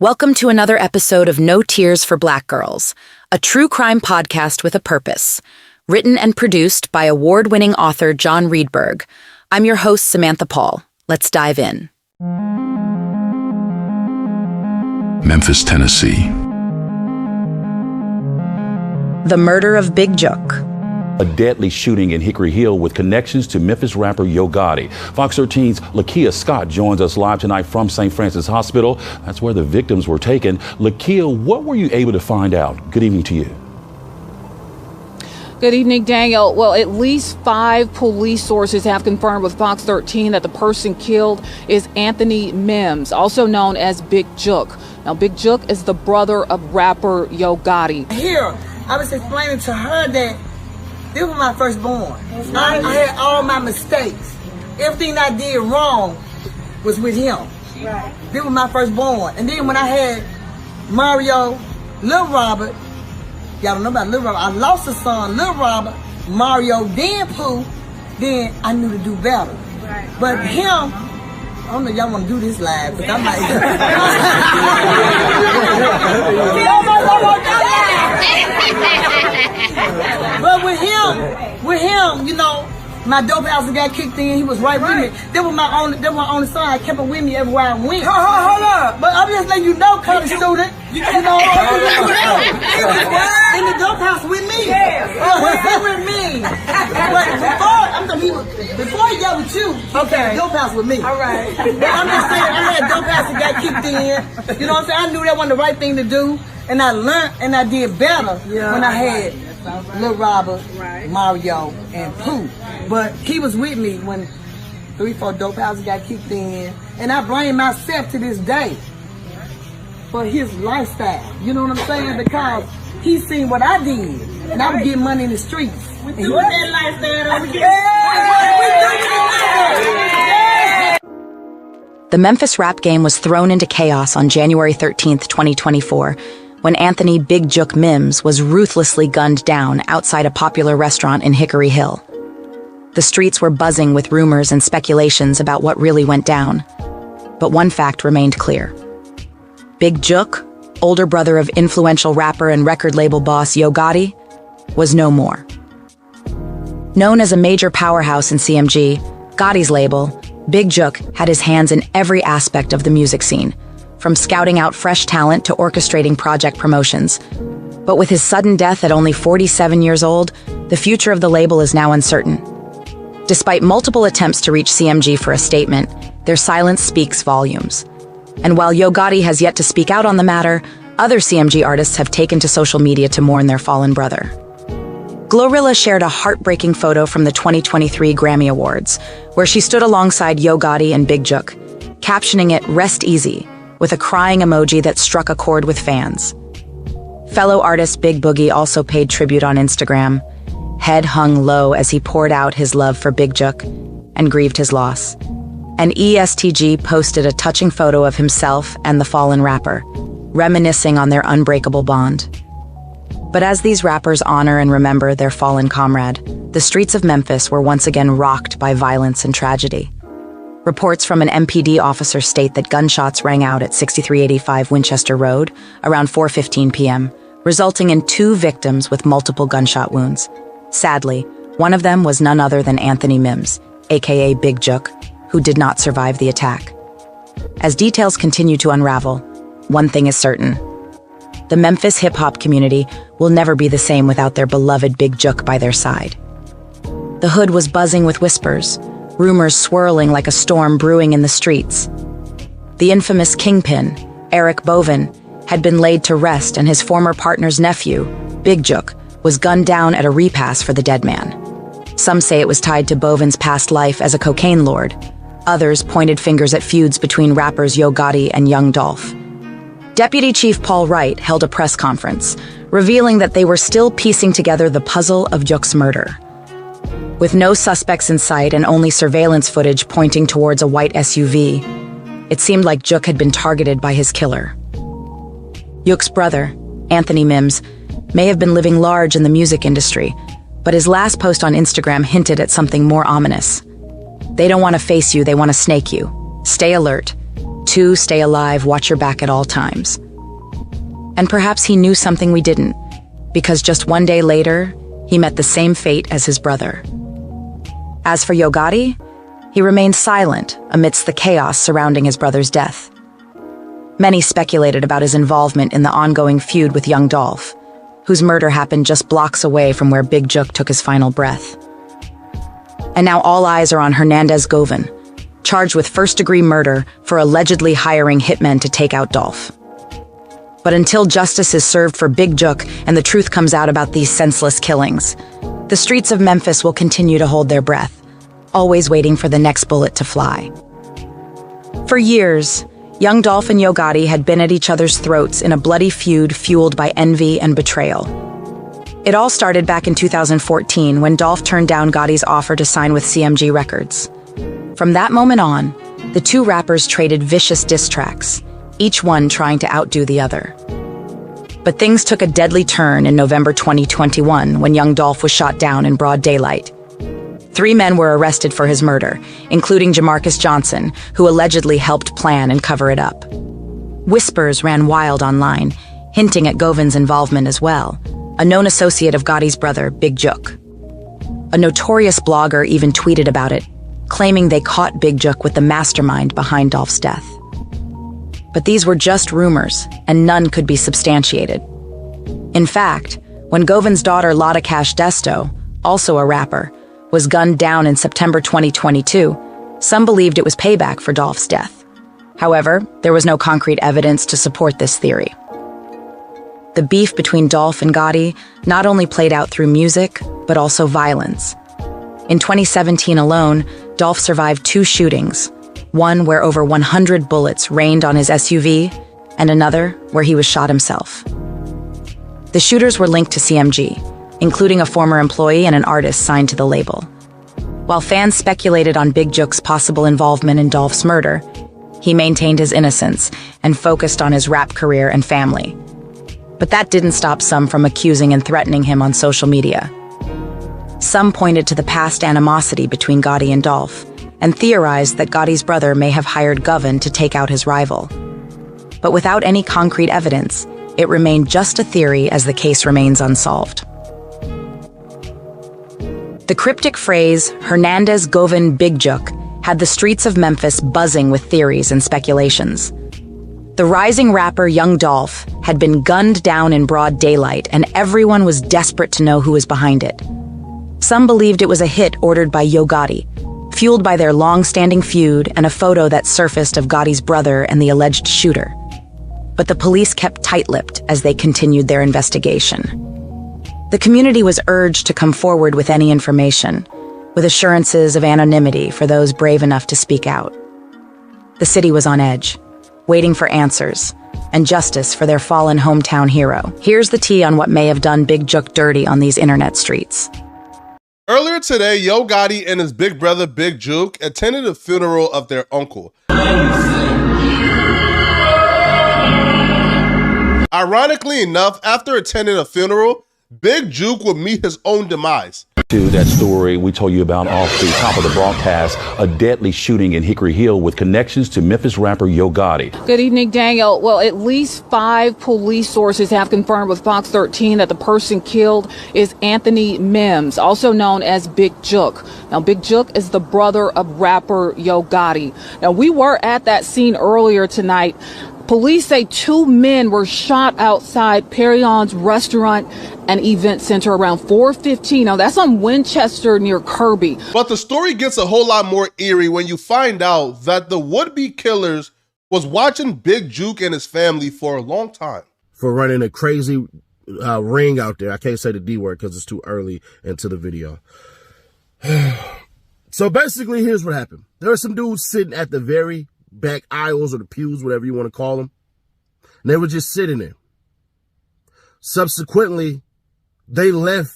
Welcome to another episode of No Tears for Black Girls, a true crime podcast with a purpose. Written and produced by award-winning author John Reedburg. I'm your host, Samantha Paul. Let's dive in. Memphis, Tennessee. The murder of Big Jook. A deadly shooting in Hickory Hill with connections to Memphis rapper Gotti. Fox 13's Lakia Scott joins us live tonight from St. Francis Hospital. That's where the victims were taken. Lakia, what were you able to find out? Good evening to you. Good evening, Daniel. Well, at least 5 police sources have confirmed with Fox 13 that the person killed is Anthony Mims, also known as Big Jook. Now, Big Jook is the brother of rapper Gotti. Here, I was explaining to her that this was my firstborn. I had all my mistakes. Everything I did wrong was with him. Right. This was my firstborn. And then when I had Mario, Lil Robert, y'all don't know about Lil Robert, I lost a son, Lil Robert, Mario, then Pooh, then I knew to do better. Right. But him, I don't know if y'all want to do this live, but I might. But with him, you know, my dope house got kicked in. He was right with me. That was my only son. I kept him with me everywhere I went. Hold up. But I'm just letting you know, college student. You know, in the dope house with me. Yeah. With me. But before he got with you, he got the dope house with me. All right. I'm just saying, I had dope house that got kicked in. You know what I'm saying? I knew that wasn't the right thing to do. And I learned and I did better when I had Lil Robert, Mario, and Pooh. But he was with me when 3-4 dope houses got kicked in. And I blame myself to this day for his lifestyle. You know what I'm saying? Because he seen what I did. And I was getting money in the streets. We do that lifestyle. The Memphis rap game was thrown into chaos on January 13th, 2024, when Anthony Big Jook Mims was ruthlessly gunned down outside a popular restaurant in Hickory Hill. The streets were buzzing with rumors and speculations about what really went down. But one fact remained clear. Big Jook, older brother of influential rapper and record label boss Gotti, was no more. Known as a major powerhouse in CMG, Gotti's label, Big Jook had his hands in every aspect of the music scene, from scouting out fresh talent to orchestrating project promotions. But with his sudden death at only 47 years old, the future of the label is now uncertain. Despite multiple attempts to reach CMG for a statement, their silence speaks volumes. And while Gotti has yet to speak out on the matter, other CMG artists have taken to social media to mourn their fallen brother. Glorilla shared a heartbreaking photo from the 2023 Grammy Awards, where she stood alongside Gotti and Big Jook, captioning it "Rest Easy," with a crying emoji that struck a chord with fans. Fellow artist Big Boogie also paid tribute on Instagram, head hung low as he poured out his love for Big Jook and grieved his loss. And ESTG posted a touching photo of himself and the fallen rapper, reminiscing on their unbreakable bond. But as these rappers honor and remember their fallen comrade, the streets of Memphis were once again rocked by violence and tragedy. Reports from an MPD officer state that gunshots rang out at 6385 Winchester Road around 4:15 p.m., resulting in 2 victims with multiple gunshot wounds. Sadly, one of them was none other than Anthony Mims, aka Big Jook, who did not survive the attack. As details continue to unravel, one thing is certain. The Memphis hip-hop community will never be the same without their beloved Big Jook by their side. The hood was buzzing with whispers, rumors swirling like a storm brewing in the streets. The infamous kingpin, Eric Boven, had been laid to rest, and his former partner's nephew, Big Jook, was gunned down at a repast for the dead man. Some say it was tied to Boven's past life as a cocaine lord. Others pointed fingers at feuds between rappers Gotti and young Dolph. Deputy Chief Paul Wright held a press conference, revealing that they were still piecing together the puzzle of Jook's murder. With no suspects in sight and only surveillance footage pointing towards a white SUV, it seemed like Jook had been targeted by his killer. Jook's brother, Anthony Mims, may have been living large in the music industry, but his last post on Instagram hinted at something more ominous. They don't want to face you, they want to snake you. Stay alert. two stay alive, watch your back at all times. And perhaps he knew something we didn't, because just one day later, he met the same fate as his brother. As for Gotti, he remained silent amidst the chaos surrounding his brother's death. Many speculated about his involvement in the ongoing feud with young Dolph, whose murder happened just blocks away from where Big Jook took his final breath. And now all eyes are on Hernandez Govan, charged with first-degree murder for allegedly hiring hitmen to take out Dolph. But until justice is served for Big Jook and the truth comes out about these senseless killings, the streets of Memphis will continue to hold their breath, always waiting for the next bullet to fly. For years, young Dolph and Gotti had been at each other's throats in a bloody feud fueled by envy and betrayal. It all started back in 2014 when Dolph turned down Gotti's offer to sign with CMG Records. From that moment on, the two rappers traded vicious diss tracks, each one trying to outdo the other. But things took a deadly turn in November 2021 when young Dolph was shot down in broad daylight. 3 men were arrested for his murder, including Jamarcus Johnson, who allegedly helped plan and cover it up. Whispers ran wild online, hinting at Govan's involvement as well, a known associate of Gotti's brother, Big Jook. A notorious blogger even tweeted about it, claiming they caught Big Jook with the mastermind behind Dolph's death. But these were just rumors, and none could be substantiated. In fact, when Govan's daughter Lotta Cash Desto, also a rapper, was gunned down in September 2022, some believed it was payback for Dolph's death. However, there was no concrete evidence to support this theory. The beef between Dolph and Gotti not only played out through music, but also violence. In 2017 alone, Dolph survived 2 shootings, one where over 100 bullets rained on his SUV, and another where he was shot himself. The shooters were linked to CMG, including a former employee and an artist signed to the label. While fans speculated on Big Jook's possible involvement in Dolph's murder, he maintained his innocence and focused on his rap career and family. But that didn't stop some from accusing and threatening him on social media. Some pointed to the past animosity between Gotti and Dolph, and theorized that Gotti's brother may have hired Govan to take out his rival. But without any concrete evidence, it remained just a theory as the case remains unsolved. The cryptic phrase, Hernandez Govan Big Jook, had the streets of Memphis buzzing with theories and speculations. The rising rapper Young Dolph had been gunned down in broad daylight, and everyone was desperate to know who was behind it. Some believed it was a hit ordered by Gotti, fueled by their long-standing feud and a photo that surfaced of Gotti's brother and the alleged shooter. But the police kept tight-lipped as they continued their investigation. The community was urged to come forward with any information, with assurances of anonymity for those brave enough to speak out. The city was on edge, waiting for answers and justice for their fallen hometown hero. Here's the tea on what may have done Big Jook dirty on these internet streets. Earlier today, Yo Gotti and his big brother Big Jook attended a funeral of their uncle. Ironically enough, after attending a funeral, Big Jook would meet his own demise. To that story we told you about off the top of the broadcast, a deadly shooting in Hickory Hill with connections to Memphis rapper Yo Gotti. Good evening, Daniel. Well, at least 5 police sources have confirmed with Fox 13 that the person killed is Anthony Mims, also known as Big Jook. Now, Big Jook is the brother of rapper Yo Gotti. Now, we were at that scene earlier tonight. Police say 2 men were shot outside Perion's restaurant and event center around 4:15. Now, that's on Winchester near Kirby. But the story gets a whole lot more eerie when you find out that the would-be killers was watching Big Jook and his family for a long time. For running a crazy ring out there. I can't say the D word because it's too early into the video. So basically, here's what happened. There are some dudes sitting at the very back aisles or the pews, whatever you want to call them. And they were just sitting there. Subsequently, they left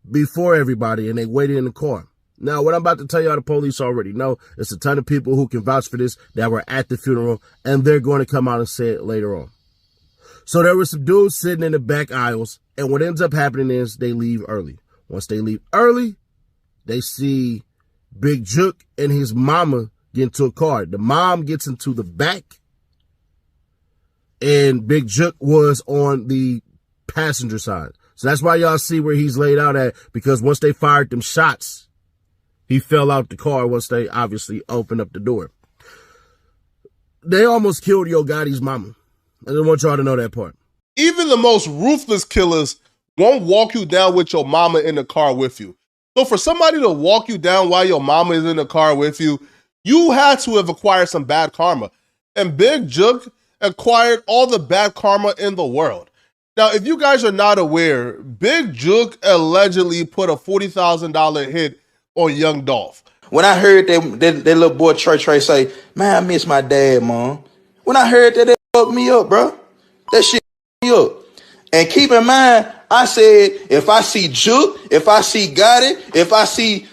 before everybody and they waited in the car. Now, what I'm about to tell y'all, the police already know. There's a ton of people who can vouch for this that were at the funeral, and they're going to come out and say it later on. So there were some dudes sitting in the back aisles, and what ends up happening is they leave early. Once they leave early, they see Big Jook and his mama get into a car. The mom gets into the back and Big Jook was on the passenger side. So that's why y'all see where he's laid out at, because once they fired them shots, he fell out the car once they obviously opened up the door. They almost killed Yo Gotti's mama. I just want y'all to know that part. Even the most ruthless killers won't walk you down with your mama in the car with you. So for somebody to walk you down while your mama is in the car with you, you had to have acquired some bad karma. And Big Jook acquired all the bad karma in the world. Now, if you guys are not aware, Big Jook allegedly put a $40,000 hit on young Dolph. When I heard that little boy Trey say, man, I miss my dad, Mom. When I heard that fucked me up, bro. That shit fucked me up. And keep in mind, I said, if I see Jook, if I see Gotti, if I see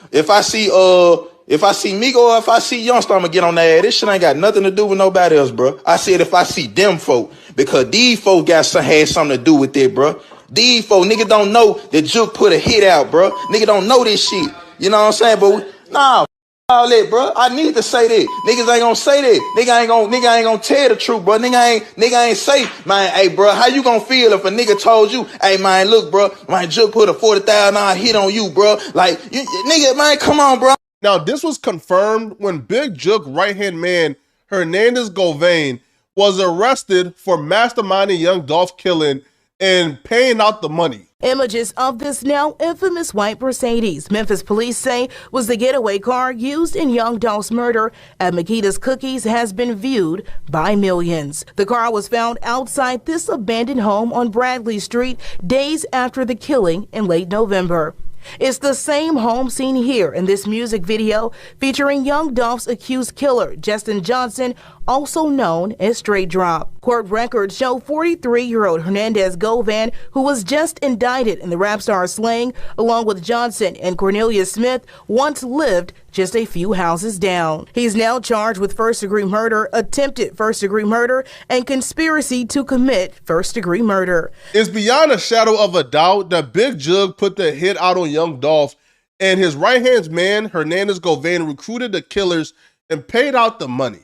Migo, or if I see Youngster, I'm gonna get on that ass. This shit ain't got nothing to do with nobody else, bro. I said if I see them folk, because these folk had something to do with it, bro. These folk, nigga don't know that Jook put a hit out, bro. Nigga don't know this shit. You know what I'm saying? But nah, all that, bro. I need to say that. Niggas ain't gonna say that. Nigga ain't gonna tell the truth, bro. Nigga ain't say, man, hey, bro, how you gonna feel if a nigga told you, hey, man, look, bro, man, Jook put a $40,000 hit on you, bro. Like, you, nigga, man, come on, bro. Now, this was confirmed when Big Jook right-hand man Hernandez Govain was arrested for masterminding young Dolph killing and paying out the money. Images of this now infamous white Mercedes, Memphis police say, was the getaway car used in young Dolph's murder at Makita's Cookies, has been viewed by millions. The car was found outside this abandoned home on Bradley Street days after the killing in late November. It's the same home seen here in this music video featuring young Dolph's accused killer, Justin Johnson, also known as Straight Drop. Court records show 43-year-old Hernandez Govan, who was just indicted in the rap star slaying, along with Johnson and Cornelius Smith, once lived just a few houses down. He's now charged with first-degree murder, attempted first-degree murder, and conspiracy to commit first-degree murder. It's beyond a shadow of a doubt that Big Jook put the hit out on young Dolph, and his right-hand man, Hernandez Govan, recruited the killers and paid out the money.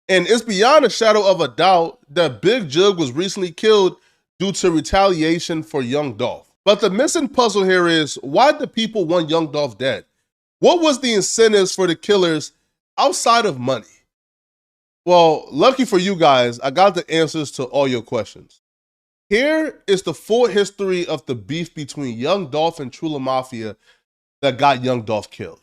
And it's beyond a shadow of a doubt that Big Jook was recently killed due to retaliation for young Dolph. But the missing puzzle here is, why did the people want young Dolph dead? What was the incentives for the killers outside of money? Well, lucky for you guys, I got the answers to all your questions. Here is the full history of the beef between young Dolph and Truler Mafia that got young Dolph killed.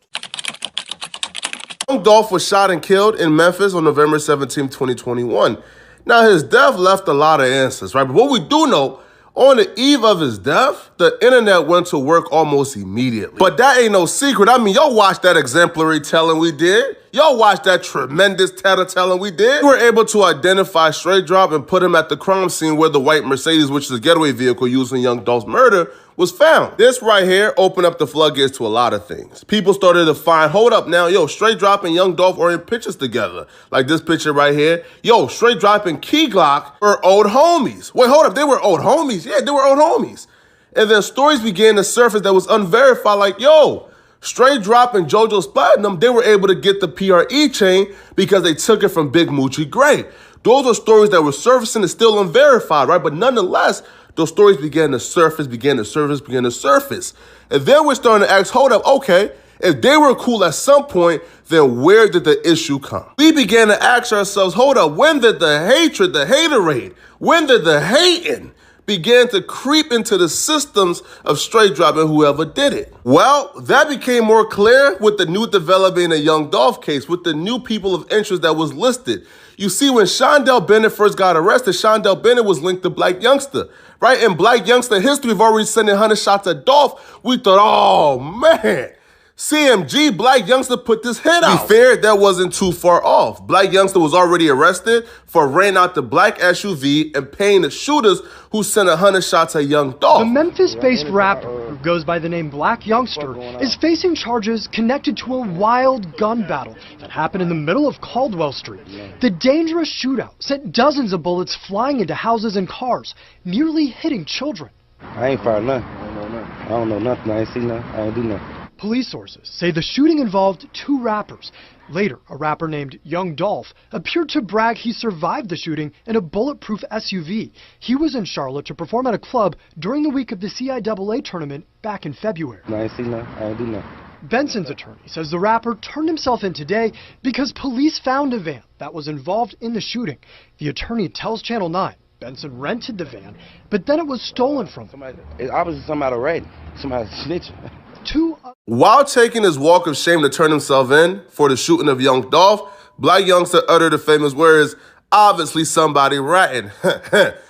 Young Dolph was shot and killed in Memphis on November 17, 2021. Now, his death left a lot of answers, right? But what we do know, on the eve of his death, the internet went to work almost immediately. But that ain't no secret. I mean, y'all watched that exemplary telling we did. Y'all watched that tremendous telling we did. We were able to identify Straight Drop and put him at the crime scene where the white Mercedes, which is a getaway vehicle used in young Dolph's murder, was found. This right here opened up the floodgates to a lot of things. People started to find, hold up now, yo, Straight Drop and young Dolph are in pictures together. Like this picture right here. Yo, Straight Drop and Key Glock were old homies. Wait, hold up, they were old homies? Yeah, they were old homies. And then stories began to surface that was unverified, like, yo, Straight Drop and JoJo's Platinum, they were able to get the PRE chain because they took it from Big Moochie Gray. Those are stories that were surfacing and still unverified, right? But nonetheless, those stories began to surface. And then we're starting to ask, hold up, okay, if they were cool at some point, then where did the issue come? We began to ask ourselves, hold up, when did the hatred, the haterade, when did the hating began to creep into the systems of Straight Drop and whoever did it? Well, that became more clear with the new development in the Young Dolph case, with the new people of interest that was listed. You see, when Shondell Bennett first got arrested, Shondell Bennett was linked to Black Youngster, right? In Black Youngster history of already sending 100 shots at Dolph, we thought, oh man, CMG, Black Youngster put this hit out. To be fair, that wasn't too far off. Black Youngster was already arrested for renting out the black SUV and paying the shooters who sent 100 shots at young Dolph. The Memphis-based rapper, who goes by the name Black Youngster, is facing charges connected to a wild gun battle that happened in the middle of Caldwell Street. The dangerous shootout sent dozens of bullets flying into houses and cars, nearly hitting children. I ain't fired nothing. I don't know nothing. I ain't seen nothing. I ain't do nothing. Police sources say the shooting involved 2 rappers. Later, a rapper named Young Dolph appeared to brag he survived the shooting in a bulletproof SUV. He was in Charlotte to perform at a club during the week of the CIAA tournament back in February. I ain't see nothing. I ain't do nothing. Benson's attorney says the rapper turned himself in today because police found a van that was involved in the shooting. The attorney tells Channel 9 Benson rented the van, but then it was stolen from him. It's obviously somebody already. Somebody snitching. While taking his walk of shame to turn himself in for the shooting of young Dolph, Black youngster uttered the famous words, "Obviously somebody ratting."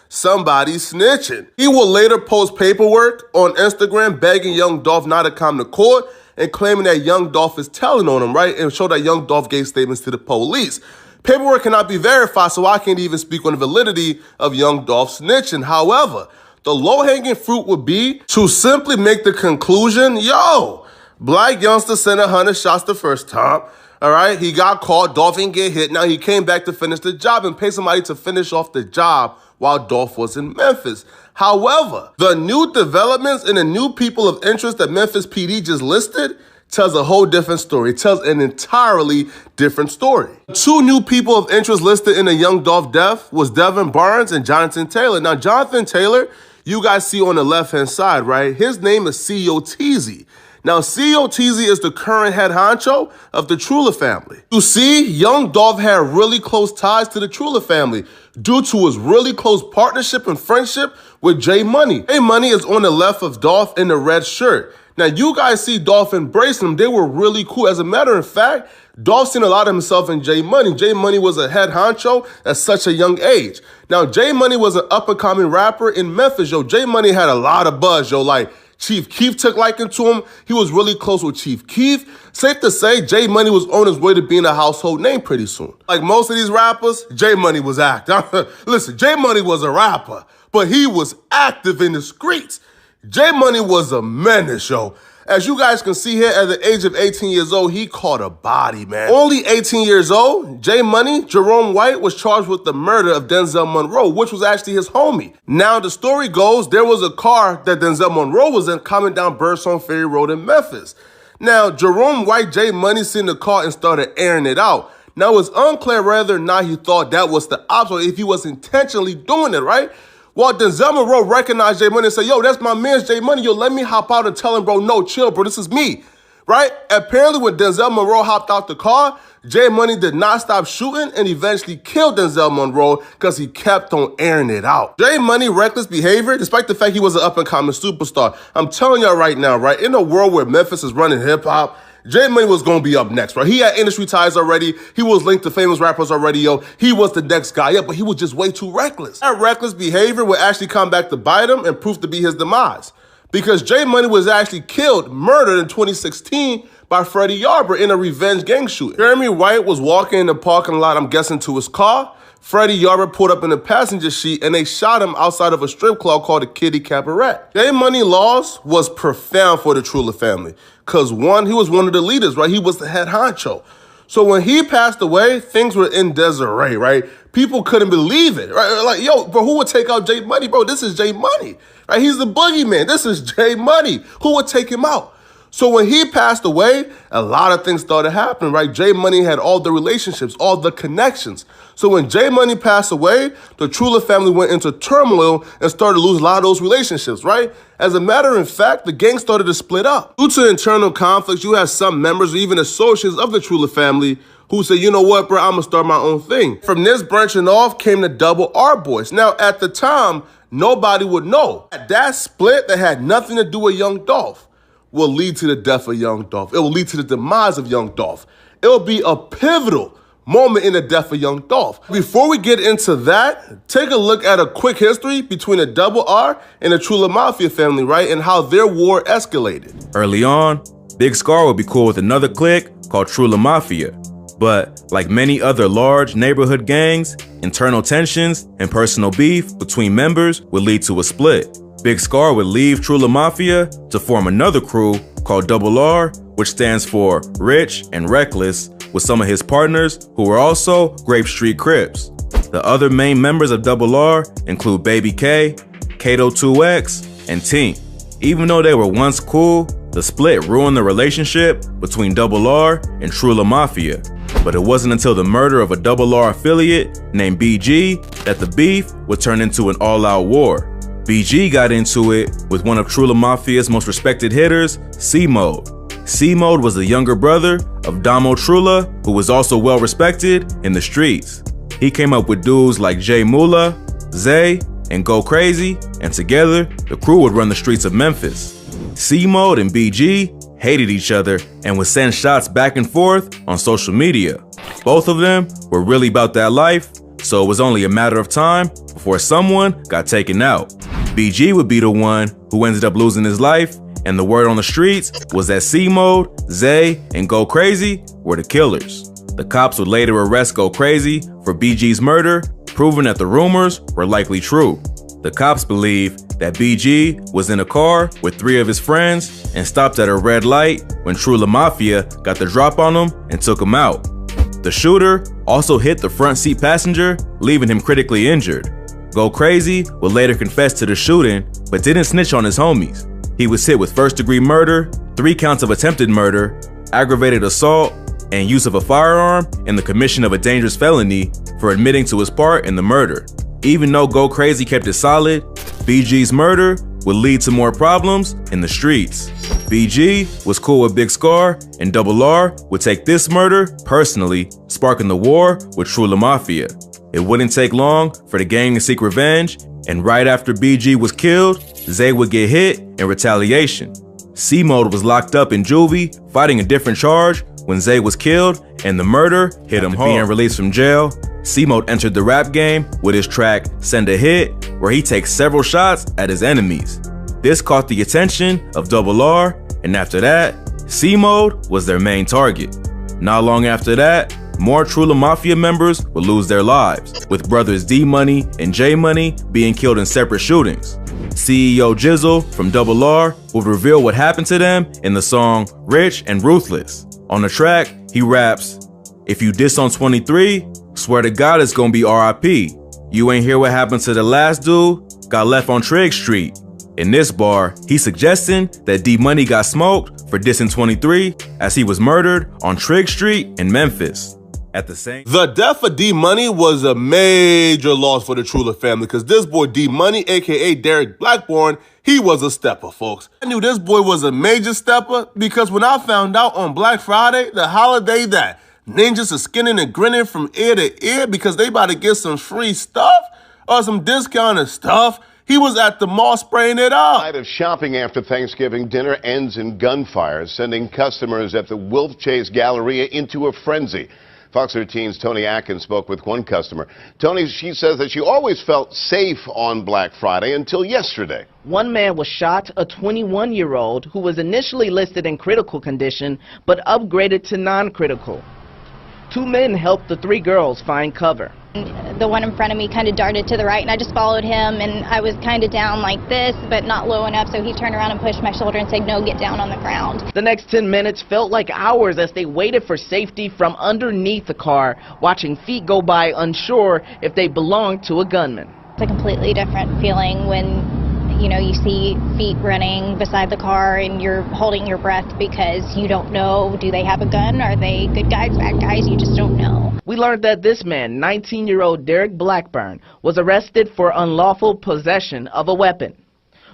Somebody snitching. He will later post paperwork on Instagram begging young Dolph not to come to court and claiming that young Dolph is telling on him, right? And show that young Dolph gave statements to the police. Paperwork cannot be verified, so I can't even speak on the validity of young Dolph snitching. However, the low-hanging fruit would be to simply make the conclusion, yo, Black youngster sent 100 shots the first time. All right, he got caught, Dolph didn't get hit. Now he came back to finish the job and pay somebody to finish off the job while Dolph was in Memphis. However, the new developments and the new people of interest that Memphis PD just listed tells a whole different story. It tells an entirely different story. 2 new people of interest listed in the young Dolph death was Devin Barnes and Jonathan Taylor. Now, Jonathan Taylor, you guys see on the left-hand side, right? His name is CEO Teasy. Now, CEO Teasy is the current head honcho of the Truler family. You see, young Dolph had really close ties to the Truler family due to his really close partnership and friendship with J Money. J Money is on the left of Dolph in the red shirt. Now, you guys see Dolph embracing him. They were really cool. As a matter of fact, Dolph seen a lot of himself in J Money. J Money was a head honcho at such a young age. Now, J Money was an up-and-coming rapper in Memphis. Yo, J Money had a lot of buzz, yo. Like, Chief Keef took liking to him. He was really close with Chief Keef. Safe to say, J Money was on his way to being a household name pretty soon. Like most of these rappers, J Money was active. Listen, J Money was a rapper, but he was active in the streets. J Money was a menace, yo. As you guys can see here, at the age of 18 years old, he caught a body, man. Only 18 years old, J Money, Jerome White, was charged with the murder of Denzel Monroe, which was actually his homie. Now, the story goes, there was a car that Denzel Monroe was in coming down Birdsong Ferry Road in Memphis. Now, Jerome White, J Money, seen the car and started airing it out. Now, it's unclear whether or not he thought that was the ops or if he was intentionally doing it, right? Well, Denzel Monroe recognized J Money and said, yo, that's my man's J Money. Yo, let me hop out and tell him, bro, no, chill, bro, this is me, right? Apparently, when Denzel Monroe hopped out the car, J Money did not stop shooting and eventually killed Denzel Monroe because he kept on airing it out. J Money reckless behavior, despite the fact he was an up-and-coming superstar. I'm telling y'all right now, right, in a world where Memphis is running hip-hop, J Money was gonna be up next, right? He had industry ties already. He was linked to famous rappers already, yo. He was the next guy up, but he was just way too reckless. That reckless behavior would actually come back to bite him and prove to be his demise. Because J Money was actually murdered in 2016 by Freddie Yarbrough in a revenge gang shooting. Jeremy White was walking in the parking lot, I'm guessing, to his car. Freddie Yarbrough pulled up in the passenger seat and they shot him outside of a strip club called the Kitty Cabaret. J Money loss was profound for the Truler family. Because one, he was one of the leaders, right? He was the head honcho. So when he passed away, things were in disarray, right? People couldn't believe it, right? Like, yo, bro, who would take out J Money? Bro, this is J Money, right? He's the boogeyman. This is J Money. Who would take him out? So when he passed away, a lot of things started happening, right? J Money had all the relationships, all the connections. So when J Money passed away, the Truler family went into turmoil and started to lose a lot of those relationships, right? As a matter of fact, the gang started to split up. Due to internal conflicts, you had some members or even associates of the Truler family who said, you know what, bro, I'm gonna start my own thing. From this branching off came the Double R Boys. Now, at the time, nobody would know. That split that had nothing to do with young Dolph will lead to the death of young Dolph. It will lead to the demise of young Dolph. It will be a pivotal moment in the death of young Dolph. Before we get into that, take a look at a quick history between the Double R and the Truler Mafia family, right? And how their war escalated. Early on, Big Scar would be cool with another clique called Truler Mafia. But like many other large neighborhood gangs, internal tensions and personal beef between members would lead to a split. Big Scar would leave Truler Mafia to form another crew called Double R, which stands for Rich and Reckless, with some of his partners who were also Grape Street Crips. The other main members of Double R include Baby K, Kato 2X, and Tink. Even though they were once cool, The split ruined the relationship between Double R and Truler Mafia, but it wasn't until the murder of a Double R affiliate named BG that the beef would turn into an all-out war. BG got into it with one of Truler Mafia's most respected hitters, C-Mode. C-Mode was the younger brother of Damo Truler, who was also well respected in the streets. He came up with dudes like J Mula, Zay, and Go Crazy, and together, the crew would run the streets of Memphis. C-Mode and BG hated each other and would send shots back and forth on social media. Both of them were really about that life, so it was only a matter of time before someone got taken out. BG would be the one who ended up losing his life, and the word on the streets was that C-Mode, Zay, and Go Crazy were the killers. The cops would later arrest Go Crazy for BG's murder, proving that the rumors were likely true. The cops believe that BG was in a car with 3 of his friends and stopped at a red light when Truler Mafia got the drop on him and took him out. The shooter also hit the front seat passenger, leaving him critically injured. Go Crazy would later confess to the shooting, but didn't snitch on his homies. He was hit with first-degree murder, 3 counts of attempted murder, aggravated assault, and use of a firearm in the commission of a dangerous felony for admitting to his part in the murder. Even though Go Crazy kept it solid, BG's murder would lead to more problems in the streets. BG was cool with Big Scar, and Double R would take this murder personally, sparking the war with Truler Mafia. It wouldn't take long for the gang to seek revenge, and right after BG was killed, Zay would get hit in retaliation. C-Mode was locked up in juvie, fighting a different charge when Zay was killed, and the murder hit him hard. Being released from jail, C-Mode entered the rap game with his track Send a Hit, where he takes several shots at his enemies. This caught the attention of Double R, and after that, C-Mode was their main target. Not long after that, more Truler Mafia members would lose their lives, with brothers D-Money and J-Money being killed in separate shootings. CEO Jizzle from Double R would reveal what happened to them in the song Rich and Ruthless. On the track, he raps, "If you diss on 23, swear to God it's gonna be RIP. You ain't hear what happened to the last dude, got left on Trigg Street." In this bar, he's suggesting that D-Money got smoked for dissing 23 as he was murdered on Trigg Street in Memphis. The death of D-Money was a major loss for the Truler family because this boy D-Money, aka Derek Blackburn, he was a stepper, folks. I knew this boy was a major stepper because when I found out on Black Friday, the holiday that ninjas are skinning and grinning from ear to ear because they about to get some free stuff or some discounted stuff, he was at the mall spraying it up. The night of shopping after Thanksgiving dinner ends in gunfire, sending customers at the Wolfchase Galleria into a frenzy. Fox 13's Tony Atkins spoke with one customer. Tony, she says that she always felt safe on Black Friday until yesterday. One man was shot, a 21-year-old who was initially listed in critical condition but upgraded to non-critical. 2 men helped the 3 girls find cover. The one in front of me kind of darted to the right, and I just followed him, and I was kind of down like this, but not low enough, so he turned around and pushed my shoulder and said, "No, get down on the ground." The next 10 minutes felt like hours as they waited for safety from underneath the car, watching feet go by, unsure if they belonged to a gunman. It's a completely different feeling when you see feet running beside the car and you're holding your breath because you don't know, do they have a gun? Are they good guys, bad guys? You just don't know. We learned that this man, 19-year-old Derek Blackburn, was arrested for unlawful possession of a weapon.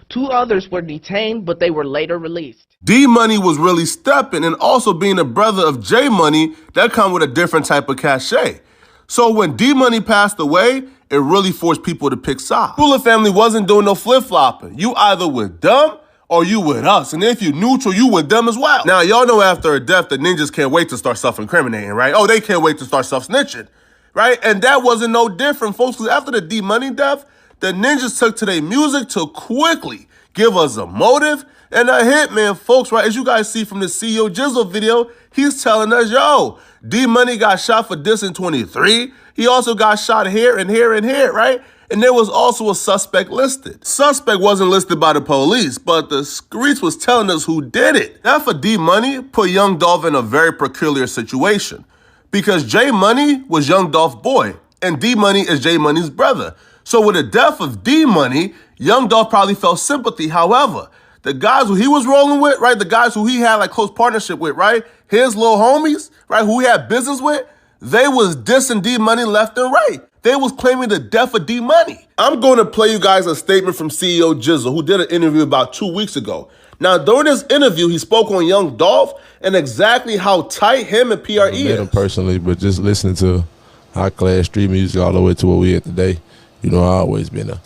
2 others were detained, but they were later released. D-Money was really stepping, and also being a brother of J-Money, that come with a different type of cachet. So when D-Money passed away, it really forced people to pick sides. The Truler family wasn't doing no flip-flopping. You either with them or you with us. And if you neutral, you with them as well. Now, y'all know after a death, the ninjas can't wait to start self-incriminating, right? Oh, they can't wait to start self-snitching, right? And that wasn't no different, folks, because after the D-Money death, the ninjas took to their music to quickly give us a motive and a hit, man, folks, right? As you guys see from the CEO Jizzle video, he's telling us, yo, D-Money got shot for dissing 23. He also got shot here and here and here, right? And there was also a suspect listed. Suspect wasn't listed by the police, but the streets was telling us who did it. That for D-Money put Young Dolph in a very peculiar situation because J-Money was Young Dolph's boy and D-Money is J-Money's brother. So with the death of D-Money, Young Dolph probably felt sympathy. However, the guys who he was rolling with, right? The guys who he had like close partnership with, right? His little homies, right? Who he had business with, they was dissing D-Money left and right. They was claiming the death of D-Money. I'm going to play you guys a statement from CEO Jizzle, who did an interview about 2 weeks ago. Now, during this interview, he spoke on Young Dolph and exactly how tight him and PRE is. I met him personally, but just listening to high-class street music all the way to what we at today, you know, I always been a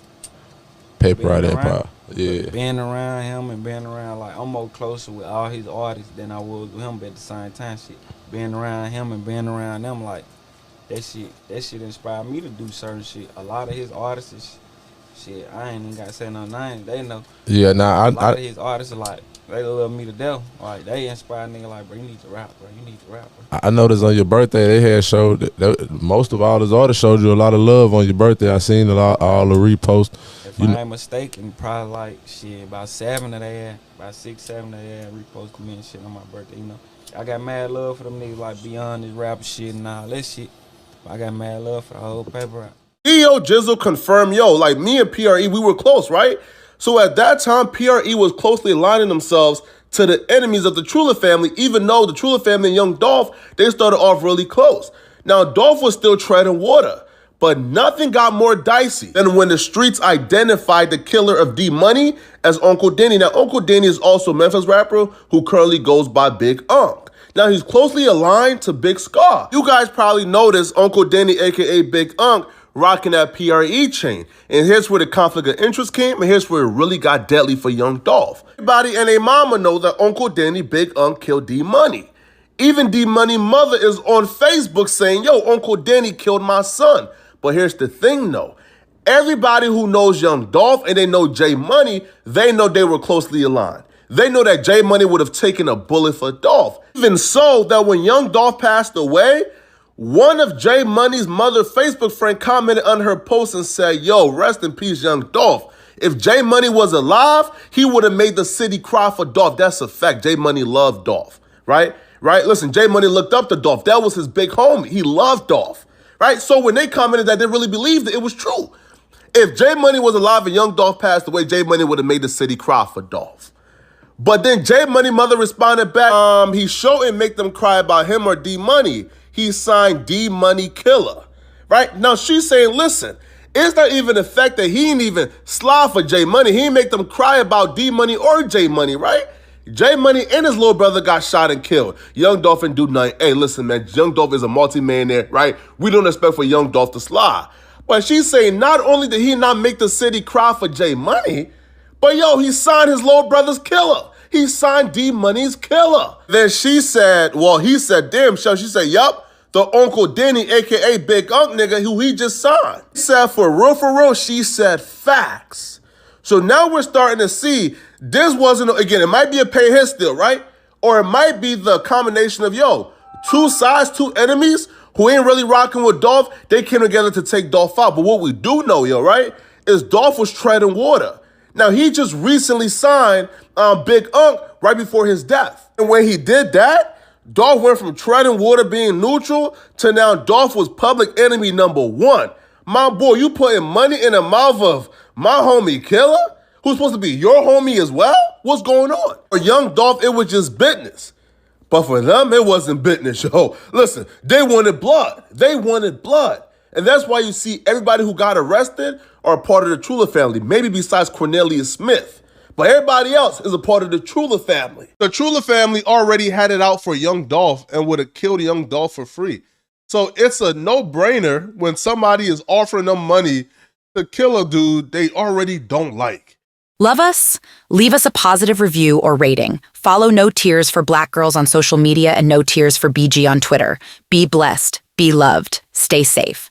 paper out empire. Yeah. Being around him and being around, like, I'm more closer with all his artists than I was with him, but at the same time, shit, being around him and being around them, like, that shit inspired me to do certain shit. A lot of his artists, shit, I ain't even got to say no names. They know. Yeah, nah, a lot of his artists are like, they love me to death. Like, they inspire nigga like, bro, you need to rap, bro. You need to rap, bro. I noticed on your birthday they had showed that most of all his artists showed you a lot of love on your birthday. I seen a lot, all the reposts. If I ain't mistaken, probably like shit, about 7 of they had, 6, 7 of they had reposted me and shit on my birthday. You know, I got mad love for them niggas like beyond this rap shit and all that shit. I got mad love for the whole paper route. CEO Jizzle confirmed, like me and PRE, we were close, right? So at that time, PRE was closely aligning themselves to the enemies of the Truler family, even though the Truler family and Young Dolph, they started off really close. Now, Dolph was still treading water, but nothing got more dicey than when the streets identified the killer of D-Money as Uncle Denny. Now, Uncle Denny is also a Memphis rapper who currently goes by Big Unc. Now, he's closely aligned to Big Scar. You guys probably noticed Uncle Denny, a.k.a. Big Unc, rocking that PRE chain. And here's where the conflict of interest came, and here's where it really got deadly for Young Dolph. Everybody and their mama know that Uncle Denny, Big Unc, killed D-Money. Even D-Money's mother is on Facebook saying, yo, Uncle Denny killed my son. But here's the thing, though. Everybody who knows Young Dolph and they know J Money, they know they were closely aligned. They know that J Money would have taken a bullet for Dolph. Even so, that when Young Dolph passed away, one of J Money's mother Facebook friend commented on her post and said, yo, rest in peace, Young Dolph. If J Money was alive, he would have made the city cry for Dolph. That's a fact. J Money loved Dolph, right? Listen, J Money looked up to Dolph. That was his big homie. He loved Dolph, right? So when they commented that, they really believed it was true. If J Money was alive and Young Dolph passed away, J Money would have made the city cry for Dolph. But then J Money mother responded back, he shouldn't make them cry about him or D Money. He signed D Money Killer, right? Now she's saying, listen, it's not even the fact that he ain't even slide for J Money. He ain't make them cry about D Money or J Money, right? J Money and his little brother got shot and killed. Young Dolph didn't do nothing. Hey, listen, man, Young Dolph is a multi-millionaire, right? We don't expect for Young Dolph to slide. But she's saying not only did he not make the city cry for J Money, but yo, he signed his little brother's killer. He signed D Money's killer. Then she said, well, he said, damn, she said, yup, the Uncle Denny, a.k.a. Big Unc nigga, who he just signed. He said, for real, she said facts. So now we're starting to see, this wasn't, again, it might be a pay hit still, right? Or it might be the combination of, yo, two sides, two enemies who ain't really rocking with Dolph, they came together to take Dolph out. But what we do know, yo, right, is Dolph was treading water. Now, he just recently signed Big Unc right before his death. And when he did that, Dolph went from treading water being neutral to now Dolph was public enemy #1. My boy, you putting money in the mouth of my homie Killer, who's supposed to be your homie as well? What's going on? For Young Dolph, it was just business. But for them, it wasn't business, yo. Listen, they wanted blood. They wanted blood. And that's why you see everybody who got arrested are a part of the Truler family, maybe besides Cornelius Smith. But everybody else is a part of the Truler family. The Truler family already had it out for Young Dolph and would have killed Young Dolph for free. So it's a no-brainer when somebody is offering them money to kill a dude they already don't like. Love us? Leave us a positive review or rating. Follow No Tears for Black Girls on social media and No Tears for BG on Twitter. Be blessed. Be loved. Stay safe.